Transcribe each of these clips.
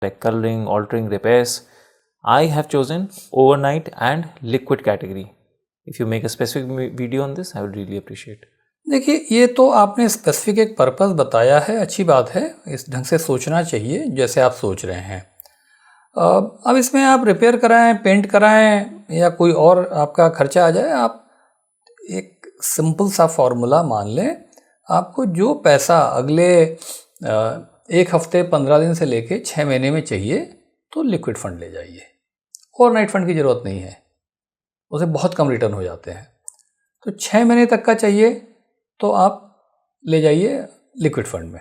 like coloring, altering, repairs. I have chosen overnight and liquid category. If you make a specific video on this, I would really appreciate. देखिए, ये तो आपने specific एक purpose बताया है, अच्छी बात है, इस ढंग से सोचना चाहिए जैसे आप सोच रहे हैं। अब इसमें आप रिपेयर कराएं, पेंट कराएं या कोई और आपका खर्चा आ जाए, आप एक सिंपल सा फॉर्मूला मान लें, आपको जो पैसा अगले 1 हफ्ते 15 दिन से लेके 6 महीने में चाहिए तो लिक्विड फंड ले जाइए। ओवरनाइट फंड की ज़रूरत नहीं है, उसे बहुत कम रिटर्न हो जाते हैं। तो 6 महीने तक का चाहिए तो आप ले जाइए लिक्विड फंड में।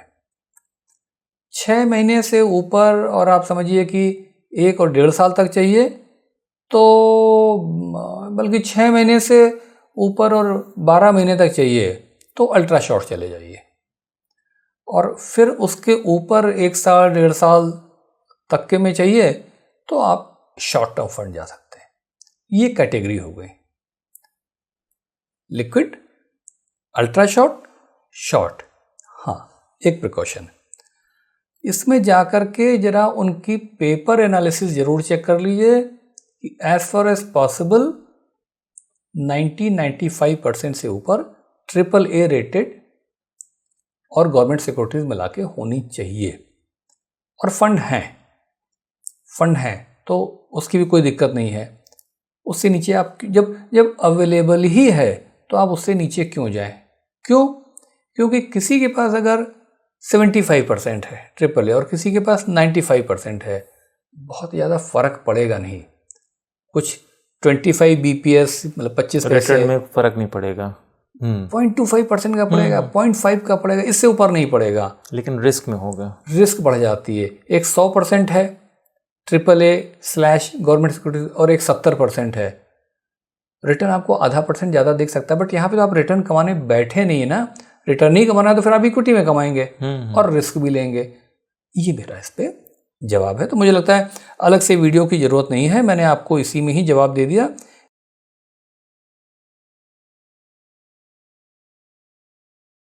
6 महीने से ऊपर और आप समझिए कि 1 और 1.5 साल तक चाहिए तो बल्कि 6 महीने से ऊपर और 12 महीने तक चाहिए तो अल्ट्रा शॉर्ट चले जाइए। और फिर उसके ऊपर 1 साल 1.5 साल तक के में चाहिए तो आप शॉर्ट टर्म फंड जा सकते हैं। ये कैटेगरी हो गई, लिक्विड, अल्ट्रा शॉर्ट, शॉर्ट। हाँ, एक प्रिकॉशन, इसमें जाकर के जरा उनकी पेपर एनालिसिस जरूर चेक कर लीजिए कि एज फार एज पॉसिबल 90-95% से ऊपर AAA रेटेड और गवर्नमेंट सिक्योरिटीज मिला के होनी चाहिए। और फंड है तो उसकी भी कोई दिक्कत नहीं है। उससे नीचे आप जब अवेलेबल ही है तो आप उससे नीचे क्यों जाएं? क्योंकि किसी के पास अगर 75% है AAA और किसी के पास 95% है, बहुत ज़्यादा फर्क पड़ेगा नहीं। कुछ 25 BPS मतलब 25 पैसे में फर्क नहीं पड़ेगा, 0.25% का पड़ेगा, 0.5 का पड़ेगा, इससे ऊपर नहीं पड़ेगा, लेकिन रिस्क में होगा, रिस्क बढ़ जाती है। एक 100% है AAA/गवर्नमेंट सिक्योरिटी और एक 70% है, रिटर्न आपको आधा % ज़्यादा देख सकता है। बट यहाँ पे तो आप रिटर्न कमाने बैठे नहीं है ना, रिटर्न नहीं कमाना है तो फिर आप इक्विटी में कमाएंगे और रिस्क भी लेंगे। ये मेरा इस पर जवाब है। तो मुझे लगता है अलग से वीडियो की ज़रूरत नहीं है, मैंने आपको इसी में ही जवाब दे दिया